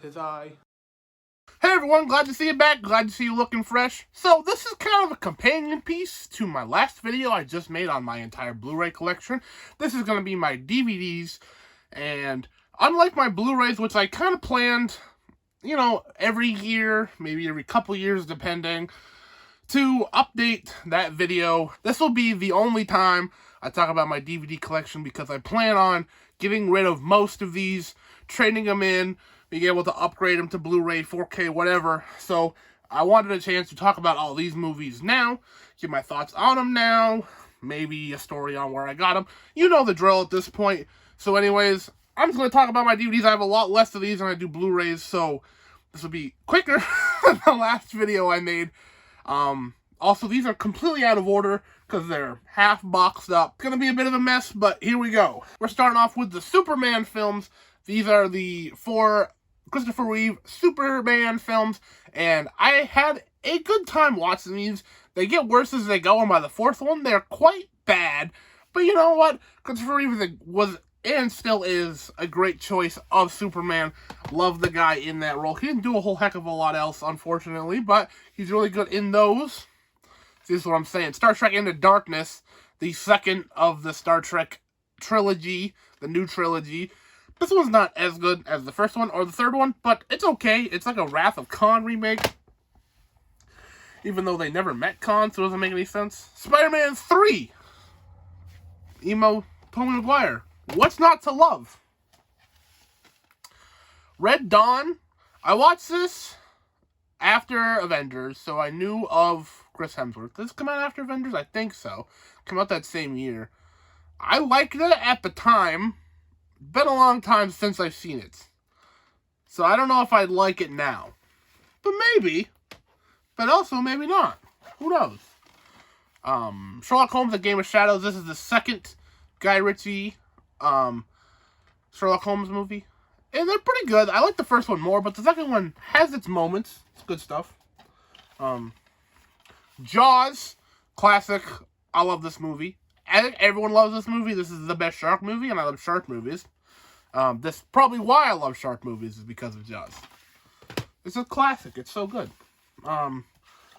'Tis I. Hey everyone, glad to see you back, glad to see you looking fresh. So this is kind of a companion piece to my last video I just made on my entire Blu-ray collection. This is going to be my DVDs, and unlike my Blu-rays, which I kind of planned, every year, maybe every couple years depending, to update that video, this will be the only time I talk about my DVD collection because I plan on getting rid of most of these, trading them in, being able to upgrade them to Blu-ray, 4K, whatever. So I wanted a chance to talk about all these movies now, give my thoughts on them now, maybe a story on where I got them. You know the drill at this point. So anyways, I'm just going to talk about my DVDs. I have a lot less of these than I do Blu-rays, so this will be quicker than the last video I made. Also, these are completely out of order because they're half boxed up. It's going to be a bit of a mess, but here we go. We're starting off with the Superman films. These are the 4 Christopher Reeve Superman films, and I had a good time watching these. They get worse as they go, and by the 4th one, they're quite bad. But you know what? Christopher Reeve was and still is a great choice of Superman. Love the guy in that role. He didn't do a whole heck of a lot else, unfortunately, but he's really good in those. This is what I'm saying. Star Trek Into Darkness, the second of the Star Trek trilogy, the new trilogy. This one's not as good as the first one or the third one, but it's okay. It's like a Wrath of Khan remake, even though they never met Khan, so it doesn't make any sense. Spider-Man 3. Emo Tobey Maguire. What's not to love? Red Dawn. I watched this after Avengers, so I knew of Chris Hemsworth. Did this come out after Avengers? I think so. Came out that same year. I liked it at the time. Been a long time since I've seen it, so I don't know if I'd like it now. But maybe. But also maybe not. Who knows? Sherlock Holmes: A Game of Shadows. This is the second Guy Ritchie Sherlock Holmes movie. And they're pretty good. I like the first one more, but the second one has its moments. It's good stuff. Jaws. Classic. I love this movie. I think everyone loves this movie. This is the best shark movie, and I love shark movies. That's probably why I love shark movies, is because of Jaws. It's a classic. It's so good.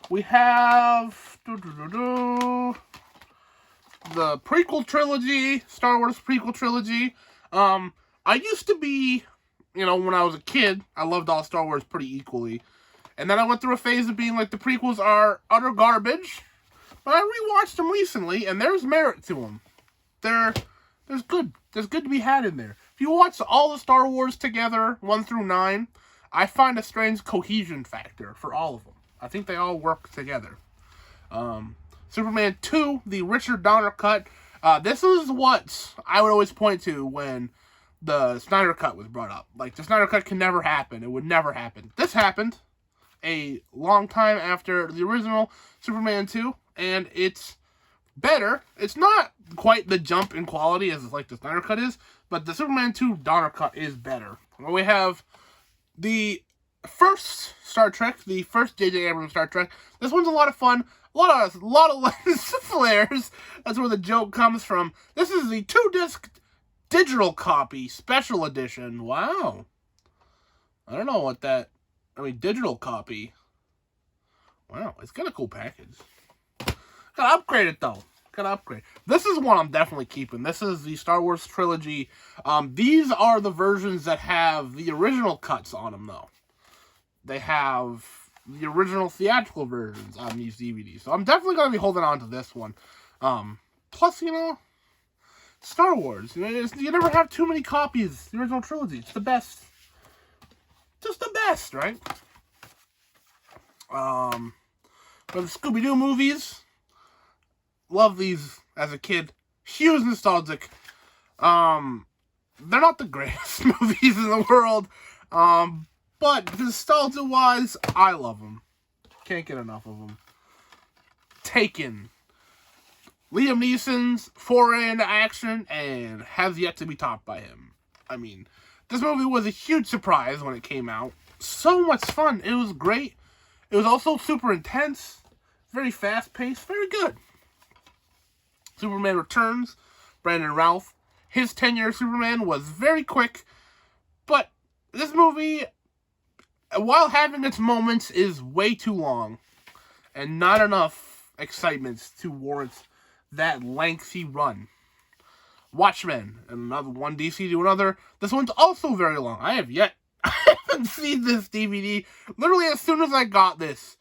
We have the prequel trilogy, Star Wars prequel trilogy. I used to be, when I was a kid, I loved all Star Wars pretty equally. And then I went through a phase of being like, the prequels are utter garbage. But I rewatched them recently, and there's merit to them. There's good to be had in there. If you watch all the Star Wars together, 1 through 9, I find a strange cohesion factor for all of them. I think they all work together. Superman 2, the Richard Donner cut. This is what I would always point to when the Snyder cut was brought up. Like, the Snyder cut can never happen. It would never happen. This happened a long time after the original Superman 2. And it's better. It's not quite the jump in quality as like the Snyder cut is, but the Superman 2 Donner cut is better. Well, we have the first Star Trek, the first J.J. Abrams Star Trek. This one's a lot of fun. A lot of lens flares. That's where the joke comes from. This is the 2-disc digital copy, special edition. Wow. I don't know what that... digital copy. Wow, it's got a cool package. Gotta upgrade it, though. Gotta upgrade. This is one I'm definitely keeping. This is the Star Wars trilogy. These are the versions that have the original cuts on them, though. They have the original theatrical versions on these DVDs. So I'm definitely gonna be holding on to this one. Plus, Star Wars. You never have too many copies. The original trilogy. It's the best. Just the best, right? For the Scooby-Doo movies... Love these as a kid. Huge nostalgic. They're not the greatest movies in the world. But nostalgia-wise, I love them. Can't get enough of them. Taken. Liam Neeson's foray into action and has yet to be topped by him. This movie was a huge surprise when it came out. So much fun. It was great. It was also super intense. Very fast-paced. Very good. Superman Returns, Brandon Routh. His tenure as Superman was very quick, but this movie while having its moments, is way too long. And not enough excitement to warrant that lengthy run. Watchmen, another one DC to another. This one's also very long. I haven't seen this DVD. Literally, as soon as I got this,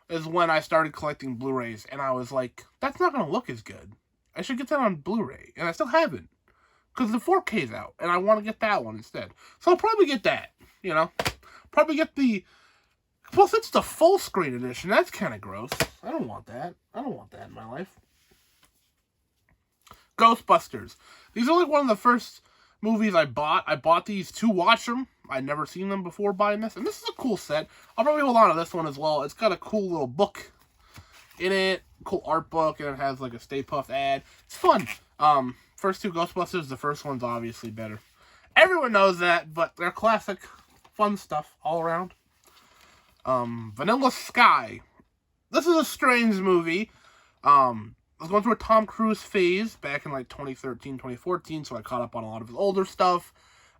is when I started collecting Blu-rays, and I was like, that's not going to look as good. I should get that on Blu-ray, and I still haven't, because the 4K's out, and I want to get that one instead. So I'll probably get that, you know? Probably get the... Plus, it's the full screen edition. That's kind of gross. I don't want that. I don't want that in my life. Ghostbusters. These are like one of the first movies I bought. I bought these to watch them. I'd never seen them before buying this. And this is a cool set. I'll probably hold on to this one as well. It's got a cool little book in it. Cool art book. And it has like a Stay Puft ad. It's fun. First two Ghostbusters. The first one's obviously better. Everyone knows that. But they're classic. Fun stuff all around. Vanilla Sky. This is a strange movie. I was going through a Tom Cruise phase back in like 2013, 2014, so I caught up on a lot of his older stuff.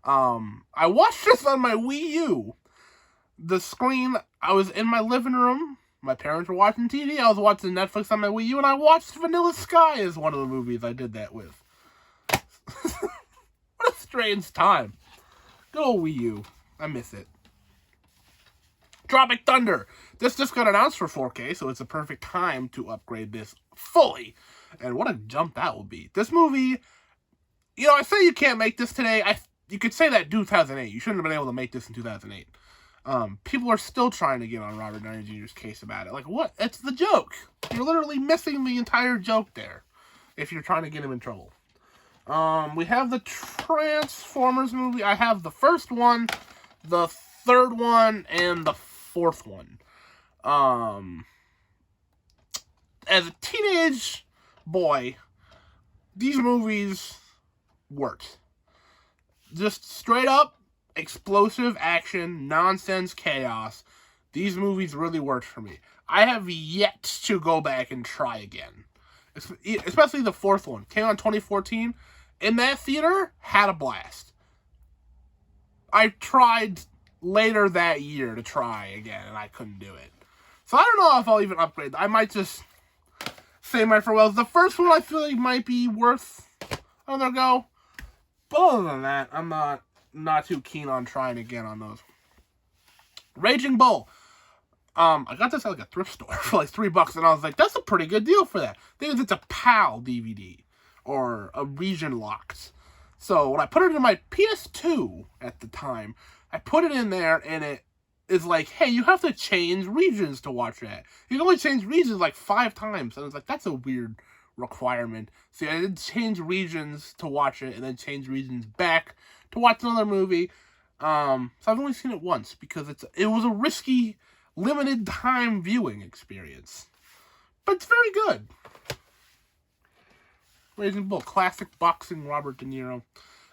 I watched this on my Wii U. The screen, I was in my living room. My parents were watching TV. I was watching Netflix on my Wii U, and I watched Vanilla Sky as one of the movies I did that with. What a strange time. Go Wii U. I miss it. Tropic Thunder. This just got announced for 4K, so it's a perfect time to upgrade this fully. And what a jump that will be. This movie, you know, I say you can't make this today. You could say that 2008. You shouldn't have been able to make this in 2008. People are still trying to get on Robert Downey Jr.'s case about it. Like, what? It's the joke. You're literally missing the entire joke there if you're trying to get him in trouble. We have the Transformers movie. I have the first one, the third one, and the fourth one. As a teenage boy, these movies worked. Just straight up explosive action, nonsense, chaos. These movies really worked for me. I have yet to go back and try again. Especially the fourth one. Came out in 2014. In that theater, had a blast. I tried later that year to try again, and I couldn't do it. So I don't know if I'll even upgrade. I might just say my farewells. The first one I feel like might be worth another go. But other than that, I'm not too keen on trying again on those. Raging Bull. I got this at like a thrift store for like $3, and I was like, that's a pretty good deal for that. I think it's a PAL DVD or a region locked. So when I put it in my PS2 at the time, I put it in there, and it is like, hey, you have to change regions to watch that. You can only change regions like 5 times. And I was like, that's a weird requirement. See, I did change regions to watch it, and then change regions back to watch another movie. So I've only seen it once, because it was a risky, limited time viewing experience. But it's very good. Raging Bull, classic boxing Robert De Niro.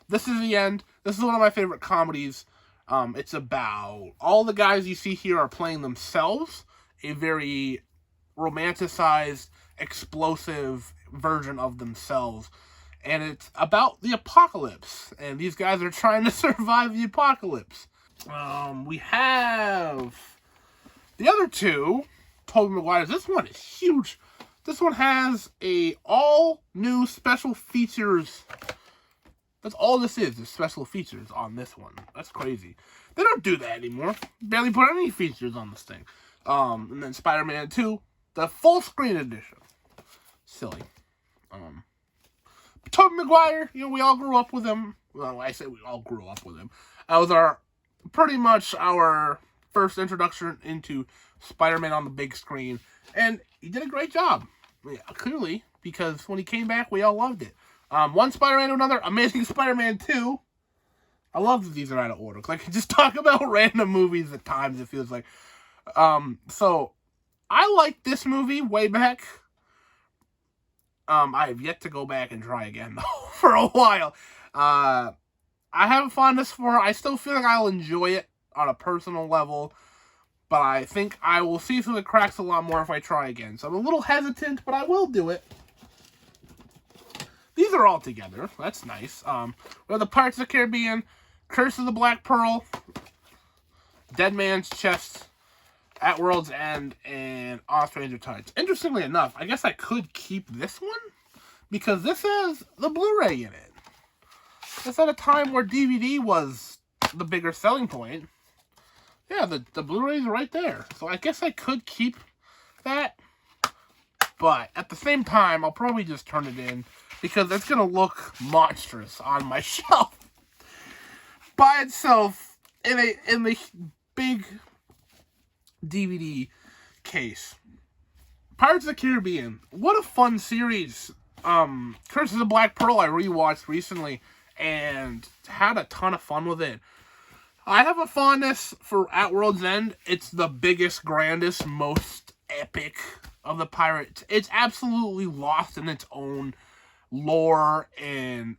This is the end. This is one of my favorite comedies. It's about all the guys you see here are playing themselves, a very romanticized, explosive version of themselves. And it's about the apocalypse, and these guys are trying to survive the apocalypse. We have the other two, Tobey Maguire's. This one is huge. This one has a all new special features. That's all this is special features on this one. That's crazy. They don't do that anymore. Barely put any features on this thing. And then Spider-Man 2, the full screen edition. Silly. Tobey Maguire, you know, we all grew up with him. Well, I say we all grew up with him. That was pretty much our first introduction into Spider-Man on the big screen. And he did a great job. Yeah, clearly, because when he came back, we all loved it. One Spider-Man to another, Amazing Spider-Man 2. I love that these are out of order, because I can just talk about random movies at times, it feels like. So, I liked this movie way back. I have yet to go back and try again, though, for a while. I have a fondness for it. I still feel like I'll enjoy it on a personal level, but I think I will see through the cracks a lot more if I try again. So I'm a little hesitant, but I will do it. These are all together. That's nice. We have the Pirates of the Caribbean, Curse of the Black Pearl, Dead Man's Chest, At World's End, and On Stranger Tides. Interestingly enough, I guess I could keep this one because this has the Blu-ray in it. It's at a time where DVD was the bigger selling point. Yeah, the Blu-ray's right there. So I guess I could keep that. But at the same time, I'll probably just turn it in because it's going to look monstrous on my shelf by itself in a big DVD case. Pirates of the Caribbean. What a fun series. Curse of the Black Pearl I rewatched recently and had a ton of fun with it. I have a fondness for At World's End. It's the biggest, grandest, most epic of the pirates. It's absolutely lost in its own lore and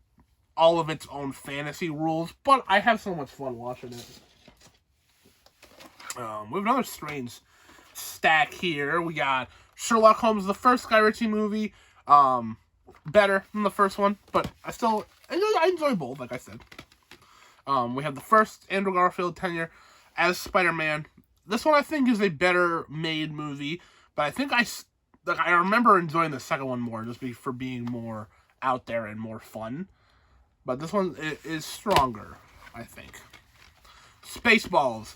all of its own fantasy rules, but I have so much fun watching it. We have another strange stack here. We got Sherlock Holmes, the first Guy Ritchie movie. Better than the first one, but I enjoy both, like I said. We have the first Andrew Garfield tenure as Spider-Man. This one I think is a better made movie, but I think I remember enjoying the second one more just for being more out there and more fun. But this one is stronger, I think. Spaceballs.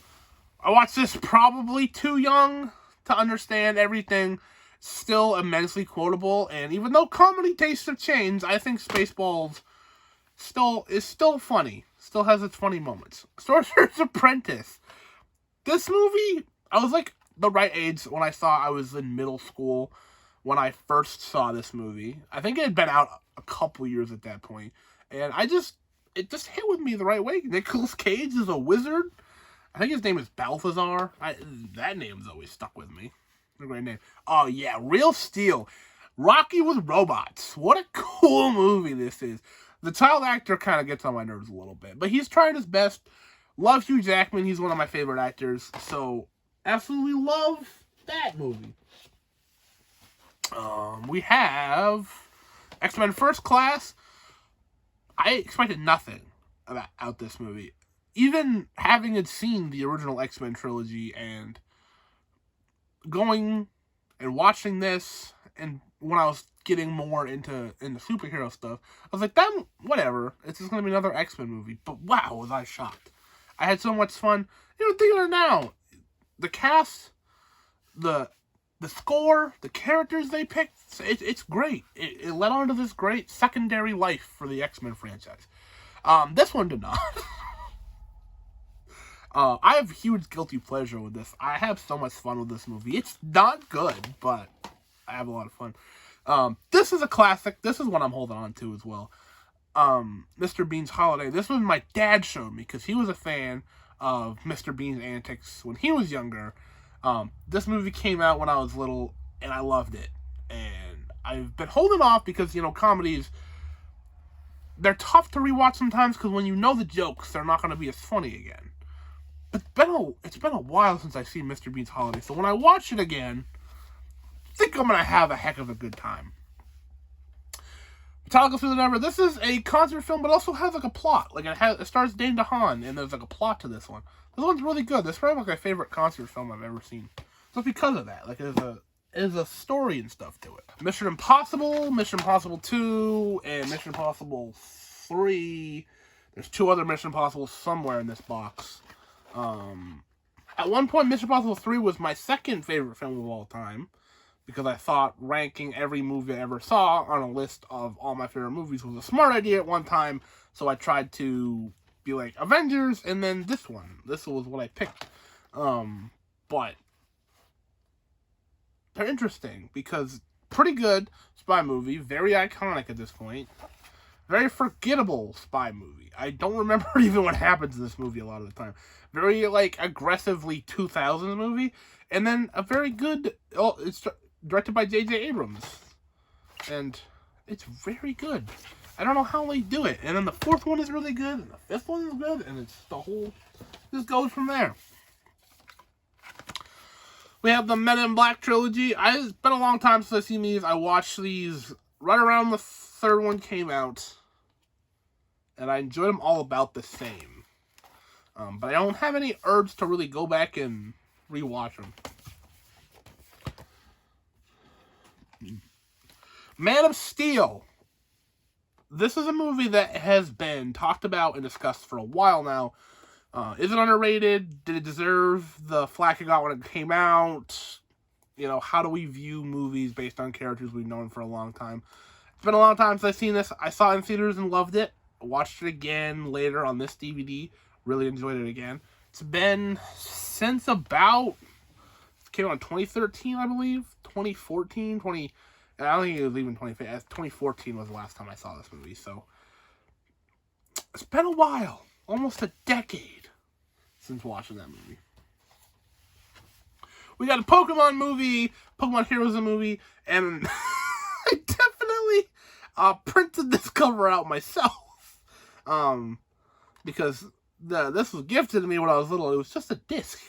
I watched this probably too young to understand everything. Still immensely quotable, and even though comedy tastes have changed, I think Spaceballs is still funny. Still has its funny moments. Sorcerer's Apprentice. This movie, I was like the right age when I was in middle school when I first saw this movie. I think it had been out a couple years at that point, and it just hit with me the right way. Nicolas Cage is a wizard. I think his name is Balthazar. That name's always stuck with me. A great name. Oh, yeah. Real Steel. Rocky with robots. What a cool movie this is. The child actor kind of gets on my nerves a little bit, but he's trying his best. Love Hugh Jackman. He's one of my favorite actors, so absolutely love that movie. We have X-Men First Class. I expected nothing out this movie. Even having seen the original X-Men trilogy and going and watching this, and when I was getting more into superhero stuff, I was like, whatever. It's just going to be another X-Men movie. But wow, was I shocked. I had so much fun. Even thinking of it now, the cast, the score, the characters they picked, it's great. It led on to this great secondary life for the X-Men franchise. This one did not. I have huge guilty pleasure with this. I have so much fun with this movie. It's not good, but I have a lot of fun. This is a classic. This is one I'm holding on to as well. Mr. Bean's Holiday. This one my dad showed me because he was a fan of Mr. Bean's antics when he was younger. This movie came out when I was little, and I loved it. And I've been holding off because, comedies, they're tough to rewatch sometimes because when you know the jokes, they're not going to be as funny again. It's been a while since I've seen Mr. Bean's Holiday, so when I watch it again, I think I'm going to have a heck of a good time. Metallica Through the Never. This is a concert film, but also has like a plot. Like it stars Dane DeHaan, and there's like a plot to this one. This one's really good. This is probably like my favorite concert film I've ever seen. Just because of that. Like there's a story and stuff to it. Mission Impossible, Mission Impossible 2, and Mission Impossible 3. There's 2 other Mission Impossibles somewhere in this box. At one point, Mission Impossible 3 was my second favorite film of all time, because I thought ranking every movie I ever saw on a list of all my favorite movies was a smart idea at one time, so I tried to be like Avengers, and then this one. This was what I picked. But they're interesting, because pretty good spy movie, very iconic at this point. Very forgettable spy movie. I don't remember even what happens in this movie a lot of the time. Very, aggressively 2000s movie. And then a very good... it's directed by J.J. Abrams. And it's very good. I don't know how they do it. And then the 4th one is really good. And the 5th one is good. And it's the whole... just goes from there. We have the Men in Black trilogy. It's been a long time since I've seen these. I watched these right around the 3rd one came out, and I enjoyed them all about the same. But I don't have any urge to really go back and rewatch them. Man of Steel. This is a movie that has been talked about and discussed for a while now. Is it underrated? Did it deserve the flack it got when it came out? You know, how do we view movies based on characters we've known for a long time? It's been a long time since I've seen this. I saw it in theaters and loved it. Watched it again later on this DVD. Really enjoyed it again. It's been since about... It came out in 2013, I believe. 2014, I don't think it was even 2014 was the last time I saw this movie, so... It's been a while. Almost a decade since watching that movie. We got a Pokemon movie, Pokemon Heroes movie, and I definitely printed this cover out myself. Because this was gifted to me when I was little. It was just a disc.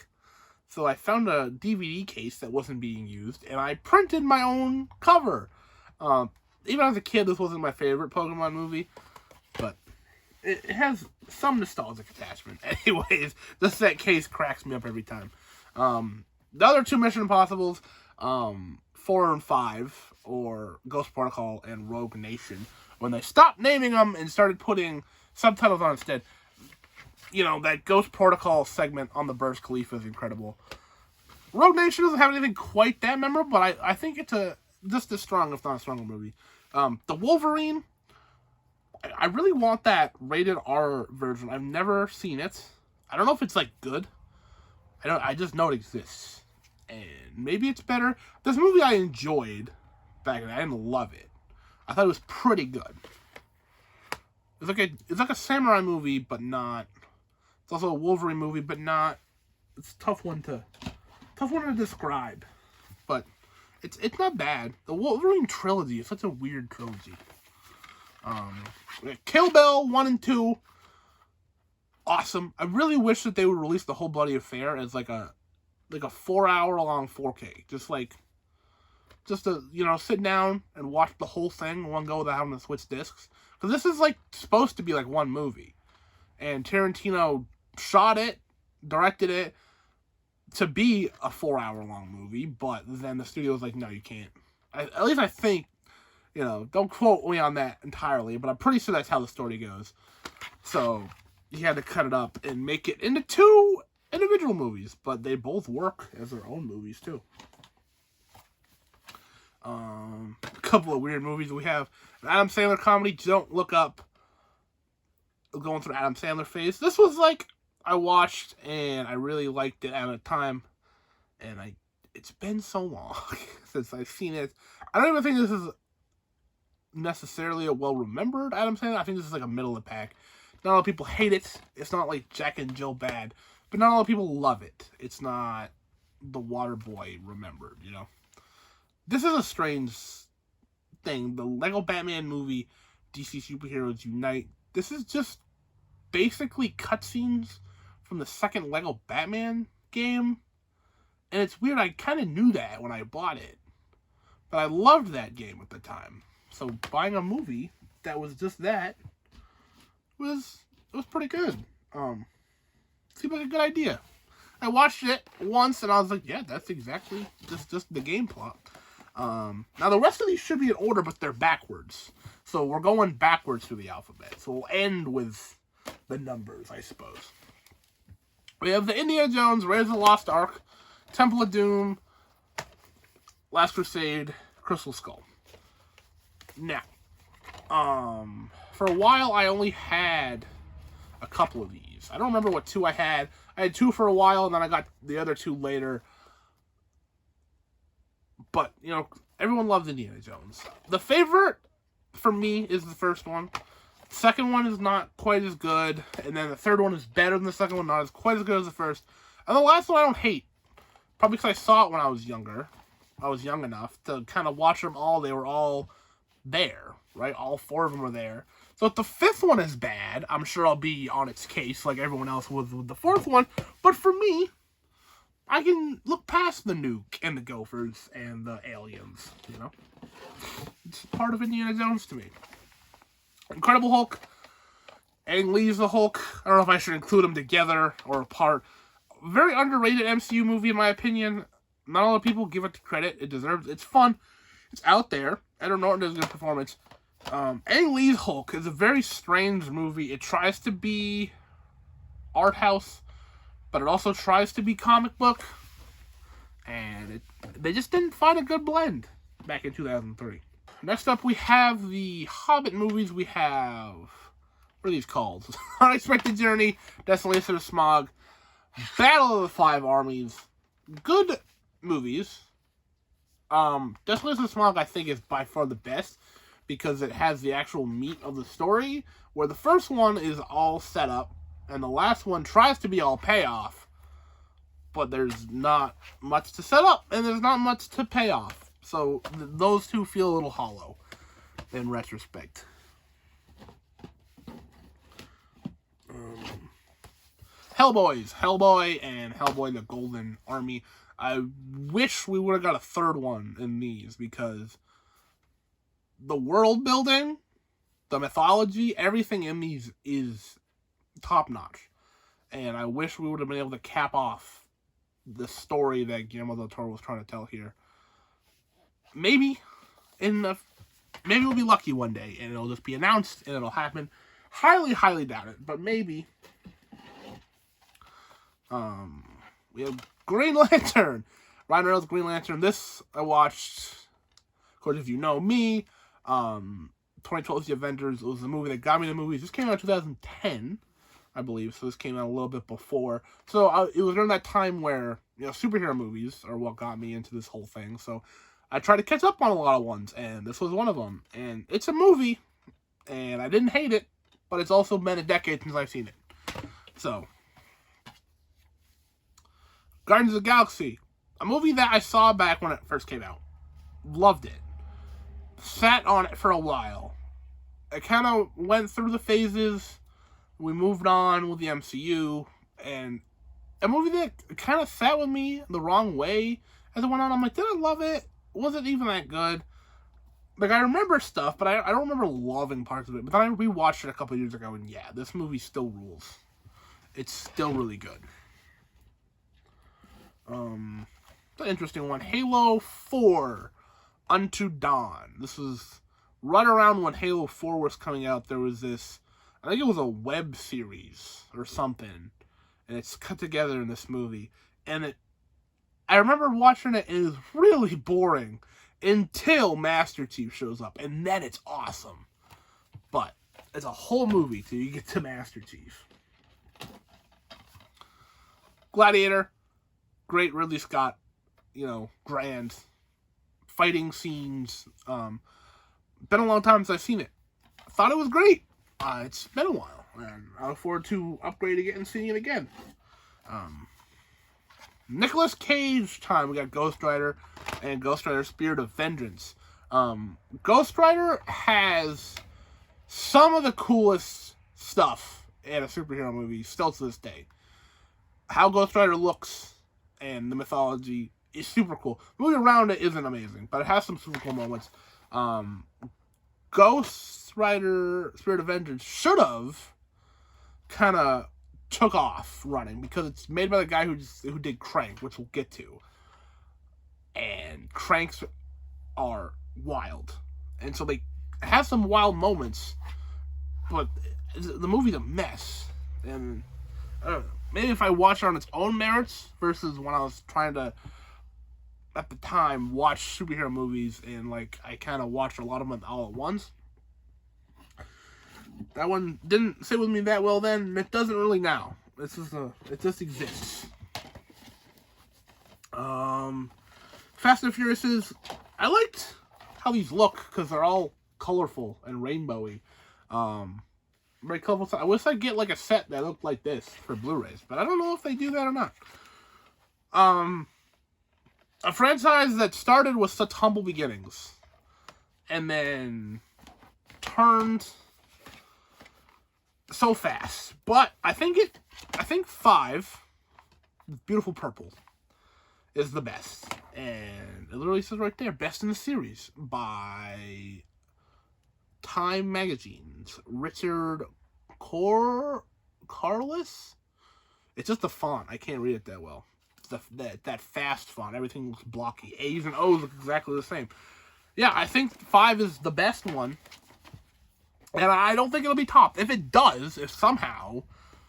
So I found a DVD case that wasn't being used, and I printed my own cover. Even as a kid, this wasn't my favorite Pokemon movie, but it has some nostalgic attachment. Anyways, just that case cracks me up every time. The other two Mission Impossibles, 4 and 5, or Ghost Protocol and Rogue Nation, when they stopped naming them and started putting subtitles on instead, you know, that Ghost Protocol segment on the Burj Khalifa is incredible. Rogue Nation doesn't have anything quite that memorable, but I think it's just as strong, if not a stronger movie. The Wolverine, I really want that rated R version. I've never seen it. I don't know if it's, like, good. I just know it exists. And maybe it's better. This movie I enjoyed back then. I didn't love it. I thought it was pretty good. It's like a samurai movie, but not. It's also a Wolverine movie, but not. It's a tough one to describe. But it's not bad. The Wolverine trilogy is such a weird trilogy. Kill Bill 1 and 2. Awesome. I really wish that they would release The Whole Bloody Affair as like a 4-hour long 4K. Just to, you know, sit down and watch the whole thing in one go without having to switch discs. Because this is like supposed to be like one movie. And Tarantino shot it, directed it to be a 4-hour long movie, but then the studio was like, no, you can't. At least I think, you know, don't quote me on that entirely, but I'm pretty sure that's how the story goes. So he had to cut it up and make it into 2 individual movies, but they both work as their own movies too. A couple of weird movies. We have an Adam Sandler comedy, Don't Look Up. Going through Adam Sandler phase. This was like, I watched and I really liked it at a time, and it's been so long since I've seen it. I don't even think this is necessarily a well-remembered Adam Sandler. I think this is like a middle of the pack. Not a lot of people hate it. It's not like Jack and Jill bad, but not a lot of people love it. It's not The Waterboy remembered, you know? This is a strange thing. The Lego Batman movie, DC Superheroes Unite, this is just basically cutscenes from the second Lego Batman game. And it's weird, I kind of knew that when I bought it. But I loved that game at the time. So buying a movie that was just that was pretty good. Seemed like a good idea. I watched it once and I was like, yeah, that's exactly just the game plot. Now the rest of these should be in order, but they're backwards. So we're going backwards through the alphabet. So we'll end with the numbers, I suppose. We have the Indiana Jones, Raiders of the Lost Ark, Temple of Doom, Last Crusade, Crystal Skull. Now, for a while I only had a couple of these. I don't remember what 2 I had. I had 2 for a while, and then I got the other 2 later. But, you know, everyone loves Indiana Jones. The favorite, for me, is the first one. The second one is not quite as good. And then the third one is better than the second one, not as quite as good as the first. And the last one I don't hate. Probably because I saw it when I was younger. I was young enough to kind of watch them all. They were all there, right? All 4 of them were there. So if the 5th one is bad, I'm sure I'll be on its case like everyone else was with the 4th one. But for me, I can look past the nuke and the gophers and the aliens, you know? It's part of Indiana Jones to me. Incredible Hulk. Ang Lee's the Hulk. I don't know if I should include them together or apart. Very underrated MCU movie, in my opinion. Not a lot of people give it the credit it deserves. It's fun. It's out there. Edward Norton does a good performance. Ang Lee's Hulk is a very strange movie. It tries to be art house, but it also tries to be comic book. And they just didn't find a good blend back in 2003. Next up, we have the Hobbit movies. We have... what are these called? Unexpected Journey, Desolation of Smaug, Battle of the Five Armies. Good movies. Desolation of Smaug, I think, is by far the best because it has the actual meat of the story, where the first one is all set up, and the last one tries to be all payoff, but there's not much to set up, and there's not much to pay off. So those two feel a little hollow in retrospect. Hellboy and Hellboy the Golden Army. I wish we would have got a third one in these because the world building, the mythology, everything in these is top notch. And I wish we would have been able to cap off the story that Guillermo del Toro was trying to tell here. Maybe we'll be lucky one day and it'll just be announced and it'll happen. Highly, highly doubt it, but maybe. We have Green Lantern. Ryan Reynolds' Green Lantern. This I watched, of course, if you know me, 2012's The Avengers. It was the movie that got me the movies. This came out in 2010, I believe, so this came out a little bit before. So it was during that time where, superhero movies are what got me into this whole thing. So I tried to catch up on a lot of ones, and this was one of them. And it's a movie, and I didn't hate it, but it's also been a decade since I've seen it. So... Guardians of the Galaxy, a movie that I saw back when it first came out. Loved it. Sat on it for a while. I kind of went through the phases. We moved on with the MCU. And a movie that kind of sat with me the wrong way as it went on. I'm like, did I love it? Was it even that good? Like, I remember stuff, but I don't remember loving parts of it. But then I rewatched it a couple years ago, and yeah, this movie still rules. It's still really good. An interesting one. Halo 4, Unto Dawn. This was right around when Halo 4 was coming out. There was this, I think it was a web series or something, and it's cut together in this movie. And I remember watching it, and it was really boring until Master Chief shows up, and then it's awesome. But it's a whole movie till you get to Master Chief. Gladiator. Great Ridley Scott, grand fighting scenes. Been a long time since I've seen it. Thought it was great. It's been a while, and I look forward to upgrading it and seeing it again. Nicolas Cage time. We got Ghost Rider and Ghost Rider Spirit of Vengeance. Ghost Rider has some of the coolest stuff in a superhero movie still to this day. How Ghost Rider looks and the mythology is super cool. The movie around it isn't amazing, but it has some super cool moments. Ghost Rider Spirit of Vengeance should have kind of took off running because it's made by the guy who did Crank, which we'll get to. And Cranks are wild. And so they have some wild moments, but the movie's a mess. And I don't know. Maybe if I watch it on its own merits versus when I was trying to, at the time, watch superhero movies and, I kind of watched a lot of them all at once. That one didn't sit with me that well then, and it doesn't really now. It just exists. Fast and Furious I liked how these look because they're all colorful and rainbowy. Very colorful. I wish I'd get a set that looked like this for Blu-rays, but I don't know if they do that or not. A franchise that started with such humble beginnings and then turned so fast. But I think 5, Beautiful Purple, is the best. And it literally says right there, best in the series by Time Magazine's Richard Carless? It's just the font. I can't read it that well. It's that fast font. Everything looks blocky. A's and O's look exactly the same. Yeah, I think 5 is the best one. And I don't think it'll be topped. If it does, if somehow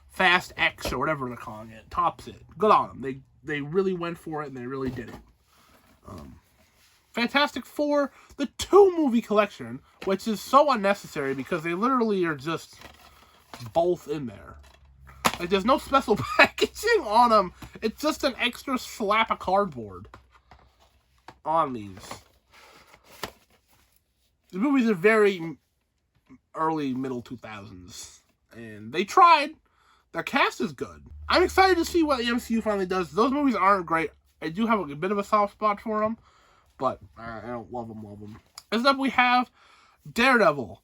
Fast X or whatever they're calling it tops it, good on them. They really went for it and they really did it. Fantastic Four, the 2-movie collection, which is so unnecessary because they literally are just both in there. Like, there's no special packaging on them. It's just an extra slap of cardboard on these. The movies are very early, middle 2000s. And they tried. Their cast is good. I'm excited to see what the MCU finally does. Those movies aren't great. I do have a bit of a soft spot for them. But I don't love them. Next up, we have Daredevil.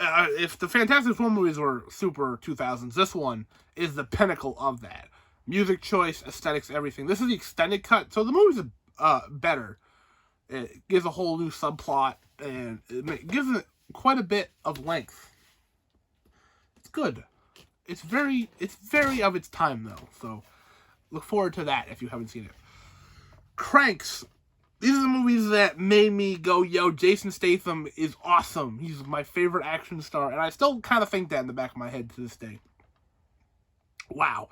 If the Fantastic Four movies were super 2000s, this one is the pinnacle of that. Music choice, aesthetics, everything. This is the extended cut, so the movie's better. It gives a whole new subplot, and it gives it quite a bit of length. It's good. It's very of its time, though, so look forward to that if you haven't seen it. Cranks. These are the movies that made me go, yo, Jason Statham is awesome. He's my favorite action star. And I still kind of think that in the back of my head to this day. Wow.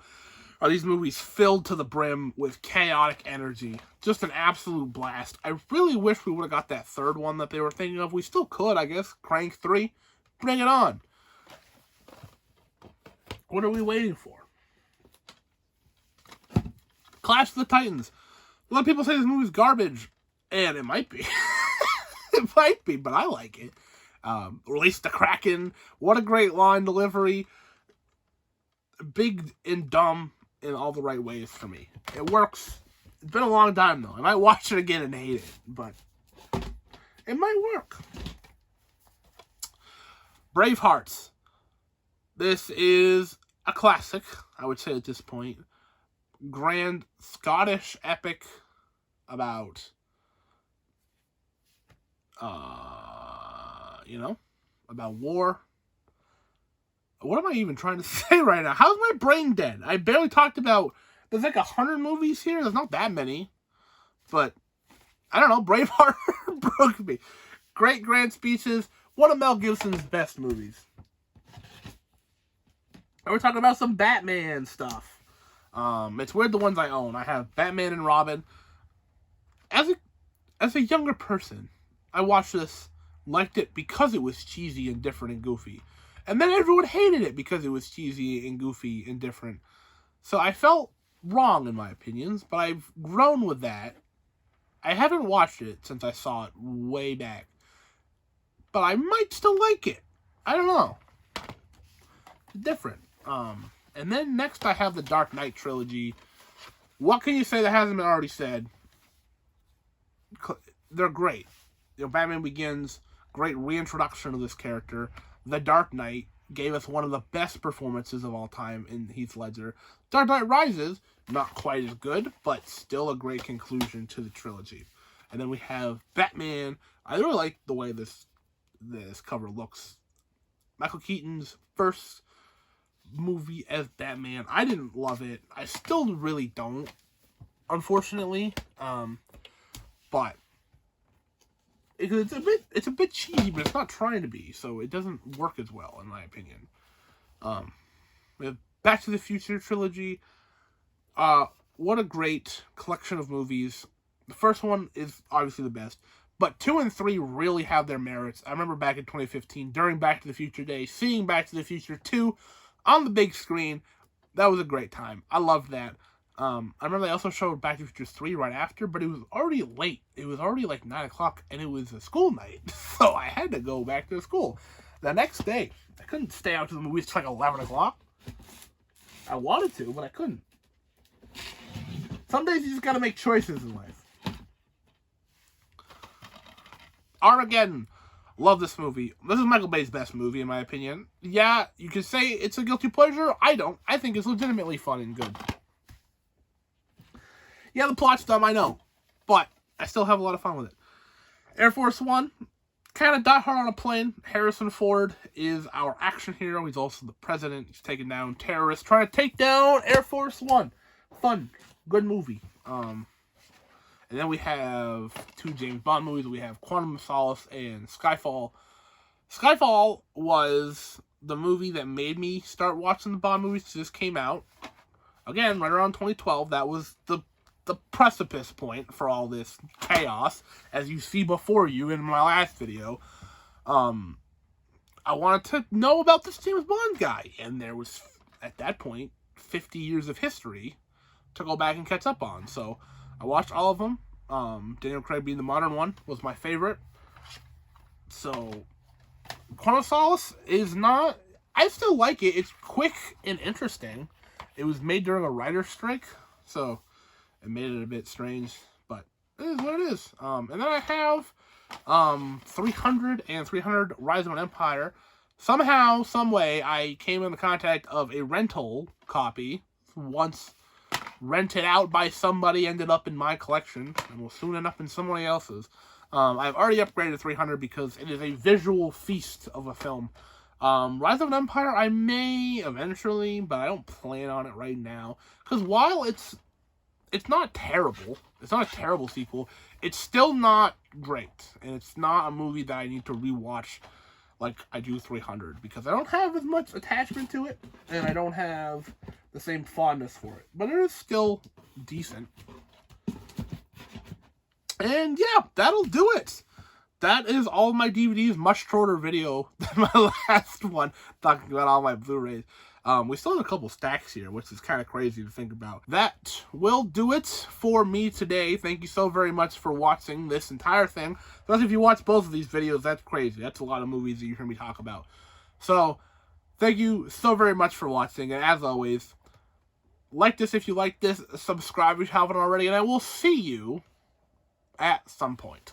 Are these movies filled to the brim with chaotic energy? Just an absolute blast. I really wish we would have got that third one that they were thinking of. We still could, I guess. Crank 3. Bring it on. What are we waiting for? Clash of the Titans. A lot of people say this movie's garbage. And it might be. It might be, but I like it. Release the Kraken. What a great line delivery. Big and dumb in all the right ways for me. It works. It's been a long time, though. I might watch it again and hate it, but it might work. Bravehearts. This is a classic, I would say at this point. Grand Scottish epic about... about war. What am I even trying to say right now? How's my brain dead? I barely talked about, there's like 100 movies here. There's not that many. But, I don't know, Braveheart broke me. Great grand speeches. One of Mel Gibson's best movies. And we're talking about some Batman stuff. It's weird the ones I own. I have Batman and Robin. As a younger person, I watched this, liked it because it was cheesy and different and goofy. And then everyone hated it because it was cheesy and goofy and different. So I felt wrong in my opinions, but I've grown with that. I haven't watched it since I saw it way back. But I might still like it. I don't know. It's different. And then next I have the Dark Knight trilogy. What can you say that hasn't been already said? They're great. Batman Begins, great reintroduction of this character. The Dark Knight gave us one of the best performances of all time in Heath Ledger. Dark Knight Rises, not quite as good, but still a great conclusion to the trilogy. And then we have Batman. I really like the way this cover looks. Michael Keaton's first movie as Batman. I didn't love it. I still really don't, unfortunately. But it's a bit cheesy, but it's not trying to be, so it doesn't work as well, in my opinion. We have Back to the Future trilogy. What a great collection of movies. The first one is obviously the best, but 2 and 3 really have their merits. I remember back in 2015, during Back to the Future Day, seeing Back to the Future 2 on the big screen. That was a great time. I loved that. I remember they also showed Back to the Future 3 right after, but it was already late. It was already like 9 o'clock, and it was a school night, so I had to go back to school the next day. I couldn't stay out to the movies till like 11 o'clock. I wanted to, but I couldn't. Some days you just gotta make choices in life. Armageddon. Love this movie. This is Michael Bay's best movie, in my opinion. Yeah, you could say it's a guilty pleasure. I don't. I think it's legitimately fun and good. Yeah, the plot's dumb, I know. But I still have a lot of fun with it. Air Force One. kind of Die Hard on a Plane. Harrison Ford is our action hero. He's also the president. He's taking down terrorists, trying to take down Air Force One. Fun, good movie. And then we have 2 James Bond movies. We have Quantum of Solace and Skyfall. Skyfall was the movie that made me start watching the Bond movies. It just came out. Again, right around 2012. That was the precipice point for all this chaos, as you see before you in my last video. I wanted to know about this James Bond guy, and there was, at that point, 50 years of history to go back and catch up on. So I watched all of them. Daniel Craig being the modern one was my favorite. So Quantum of Solace is not... I still like it. It's quick and interesting. It was made during a writer's strike, so it made it a bit strange, but it is what it is. And then I have 300 and 300 Rise of an Empire. Somehow, some way, I came into contact of a rental copy. Once rented out by somebody, ended up in my collection, and will soon end up in somebody else's. I've already upgraded 300 because it is a visual feast of a film. Rise of an Empire, I may eventually, but I don't plan on it right now. Because while it's not terrible, it's not a terrible sequel, it's still not great. And it's not a movie that I need to rewatch like I do 300. Because I don't have as much attachment to it, and I don't have the same fondness for it. But it is still decent. And yeah, that'll do it. That is all my DVDs, much shorter video than my last one, talking about all my Blu-rays. We still have a couple stacks here, which is kind of crazy to think about. That will do it for me today. Thank you so very much for watching this entire thing. Especially if you watch both of these videos, that's crazy. That's a lot of movies that you hear me talk about. So, thank you so very much for watching, and as always, like this if you like this, subscribe if you haven't already, and I will see you at some point.